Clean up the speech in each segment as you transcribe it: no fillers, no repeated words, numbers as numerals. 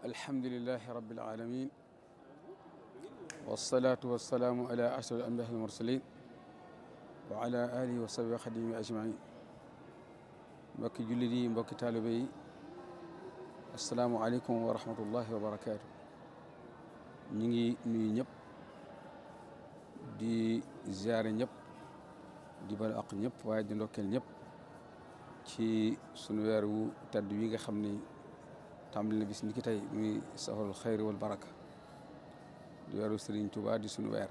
alhamdulillahi rabbil alamin wassalatu wassalamu ala ashrafil anbiya'i wal mursalin wa ala alihi wa sahbihi wa xadimi ajmain mbokki jullit yi mbokki taalibe yi asalaamu aleykum wa rahmatullahi wa barakaatu. ñu ngi nuyu ñëpp di ziare ñëpp di bal ak ñëpp waaye di ndokkeel ñëpp ci sunu weer wu tedd wi nga xam ni tàmbali na bis ni ki tey muy safarul xayri wal baraka di weeru Sëriñ Tuubaa di sunu weer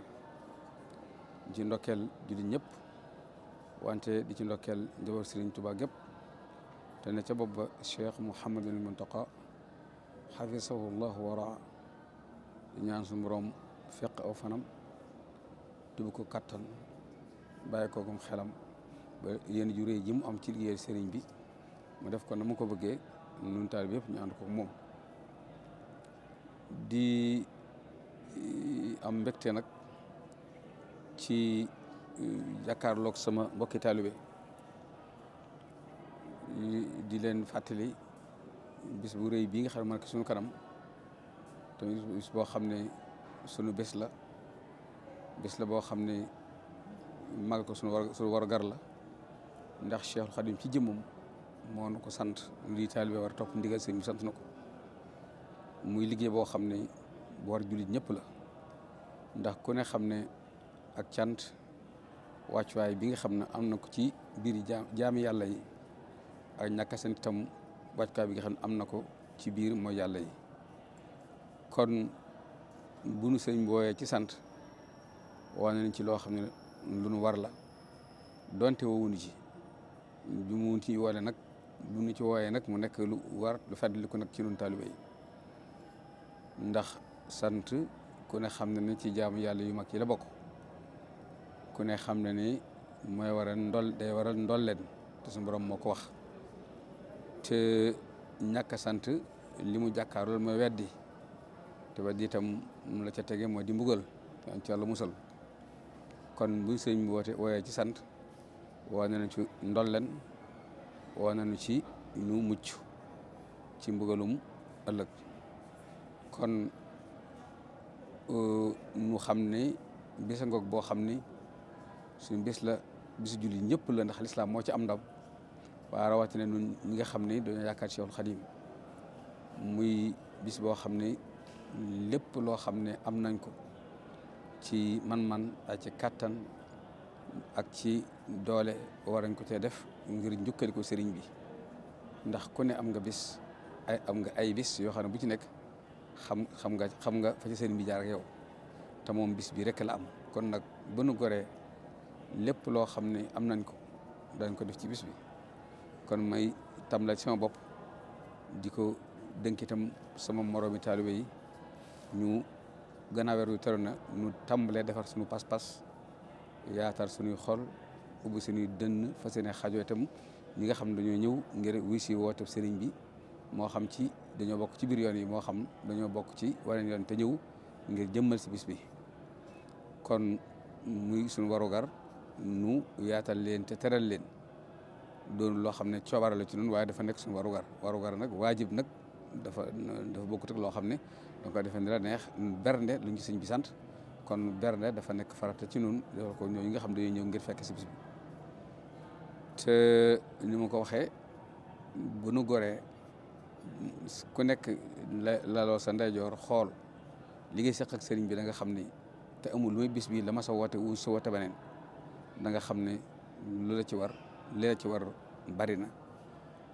di ci ndokkeel jullit ñëpp wante di ci ndokkeel njaboot Sëriñ Tuubaa gépp te ne ca bopp ba Cheikh Mouhamadul Muntaqa xafisahu llahu wara di ñaan suñu borom feq aw fanam dub ko kattan bàyyi ko gum xelam ba yéen ju réy ji mu am ci liggéeyal sëriñ bi mu def ko na mu ko bëggee nun taal bi yëpp ñu ànd ko moom di am mbégte nag ci jàkkaarloog sama mbokki taalibe di leen fàttali bis bu rëy bii nga xam ne man suñu kanam te bis boo xam ne sunu bés la boo xam ne mag ko suñu war gar la ndax Cheikhul Khadim ci jëmmam moo nu ko sant lii taalibe war a topp ndigal sëñ bi sant na ko muy liggéey boo xam ne bu war jullit ñëpp la ndax ku ne xam ne ak cant wàccuwaay bi nga xam ne am na ko ci biir jaami yàlla yi ak ñàkk seen itam wàccuwaay bi nga xam ne am na ko ci biir mooy yàlla yi kon bu nu sëñ booyee ci sant wane nañ ci loo xam ne lu nu war la donte woowuñu ci bi mu ci woole nag bu nu ci wooyee nag mu nekk lu war lu fàttali ko nag ci nun taalibe yi ndax sant ku ne xam ne ni ci jaamu yàlla yu mag yi la bokk ku ne xam ne ni mooy day waral ndolleen te suñu borom moo ko wax te ñàkk a sant li mu jàkkaarlool mooy weddi te weddi itam mu la ca tege mooy di mbugal yan ci yàlla musal kon buñ sëñ bi wooyee ci sant woo nañu ci ndolleen woo nañu ci nu mucc ci mbugalum ëllëg kon ñu xam ne bisa ngoog boo xam ni suñu bis la bisu jullit ñëpp la ndax lislaam moo ci am ndam waaye rawatina ñun ñi nga xam ne dañoo yaakaar Cheikhul Khadim muy bis boo xam ne lépp loo xam ne am nañ ko ci man-man ak ci kàttan ak ci doole war nañ ko cee def ngir njukkali ko sëriñ bi ndax ku ne am nga bis am nga ay bis yoo xam ne bu ci nekk xam nga fa ci sëriñ bi jaar ak yow te moom bis bi rek la am kon nag bu nu goree lépp loo xam ne am nañ ko dañ ko def ci bis bi kon may tam la sama bopp di ko dénk itam sama moroomi taalibe yi ñu gannaaw weer wi teru na ñu tàmbalee defar suñu pas-pas yaatal suñuy xol ubbi suñuy dënn fas yéene xajoo itam ñi nga xam ne dañoo ñëw ngir wuy si woote sëriñ bi moo xam ci dañoo bokk ci biir yoon yi moo xam dañoo bokk ci waneen yoon te ñëw ngir jëmmal si bis bi kon muy suñu warugar nu yaatal leen te teral leen doon loo xam ne coobara la ci noonu waaye dafa nekk suñu warugar nag waajib nag dafa bokkut ak loo xam ne da ko defee ni la neex bernde lu ñu sëñ bi sant kon bernde dafa nekk farata ci noonu defal ko ñooñu nga xam dañuy ñëw ngir fekk si bis bi te ni ma ko waxee bu nu goree ku nekk laloo sa ndeyjoor xool li ngay seq ak sëriñ bi da nga xam ni te amul lu muy bis bi la ma sa woote wu sa woote beneen da nga xam ne lu la ci war li la ci war bari na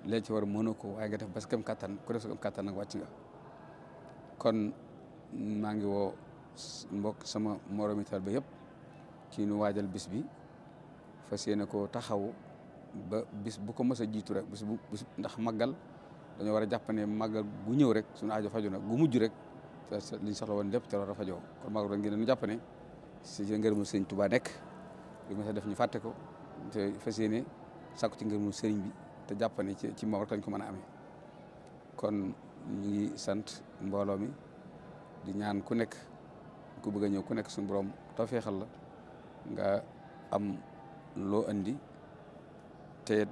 li la ci war mënoo ko waaye nga def parce que am kattan ku def sa am kattan nag wàcc nga kon maa ngi woo mbokk sama moromi taal ba yëpp ci nu waajal bis bi fas yéene ko taxaw ba bis bu ko mës a jiitu rek bis ndax màggal dañoo war a jàpp ne màggal gu ñëw rek suñu aajo faju na gu mujj rek te liñ soxla woon lépp te war a fajoo kon màggal rek ngeen ñu jàpp ne si ngërëmu sëriñ Tuubaa nekk li ma sa def ñu fàtte ko te fas yéene sàkku ci ngërëmu sëriñ bi te jàpp ne ci moom rek lañ ko mën a amee kon ñu ngi sant mbooloo mi di ñaan ku nekk ku bëgg a ñëw ku nekk suñu borom tawfeexal la nga am loo andi te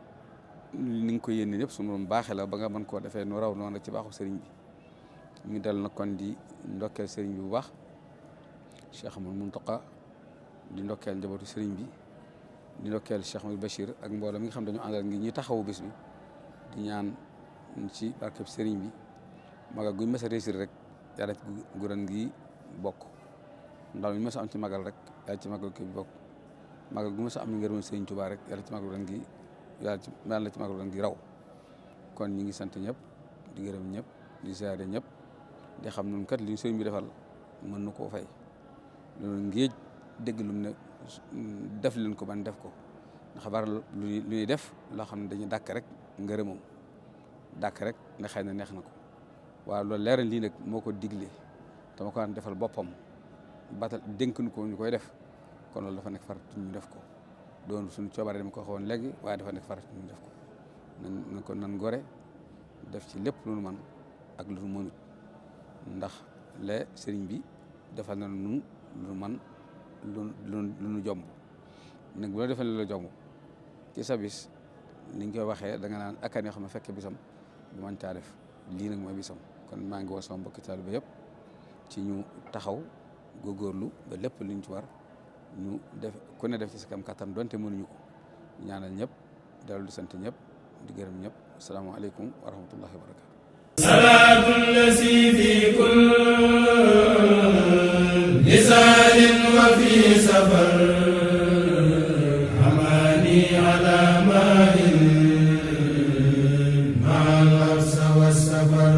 ni nga ko yéene ñëpp sunu borom baaxee la ba nga mën koo defee nu raw noonu rek ci baaxu sëriñ bi ñu ngi dellu nag kon di ndokkeel sëriñ bi bu baax Cheikh Amadou Mountakha di ndokkeel njabootu sëriñ bi di ndokkeel Cheikh Amadou Bachir ak mbooloo mi nga xam dañu àndal ngi ñuy taxawu bis bi di ñaan ci barkeb sëriñ bi magal guñ mës a réussir rek yàlla ci gu ren gi bokk ndax ñu mës a am ci magal rek yàlla ci magal gi bokk magal gu mës a am ngërëmal sëriñ Tuubaa rek yàlla ci magal ren gi yàlla ci magal ren gi raw kon ñi ngi sant ñëpp di gërëm ñëpp di ziare ñëpp di xam nun kat li ñu sëriñ bi defal mën na koo fay loolu ngéej dégg lu mu ne def leen ko ban def ko ndax bari lu ñuy def loo xam ne dañuy dàkk rek ngërëmam dàkk rek nga xëy na neex na ko waaw loolu leeral lii nag moo ko digle te ma ko daan defal boppam batal dénk nu ko ñu koy def kon loolu dafa nekk faratu ñu def ko doon suñu coobare dama ko waxoon léegi waaye dafa nekk faratu ñu def ko nan gore def ci lépp lu nu man ak lu nu mënut ndax le sëriñ bi defal na nun lu man lu nu jomb nag bu la defal la jomb ci sa bis ni ñu koy waxee da nga naan akkan yoo xam ne fekke bisam bu man caa def lii nag mooy bisam kon maa ngi woo sama mbokki taalibe yëpp ci ñu taxaw góorgóorlu ba lépp liñ ci war ñu def ku ne def ci sa kam kattan donte mënuñu ko ñaanal ñëpp dellu di sant ñëpp di gërëm ñëpp asalaamaaleykum wa rahmatullahi wa barakatu salaatu lasi fi kulli lisaanin wa fi safar amaani ala maahin ma'al absa wa safar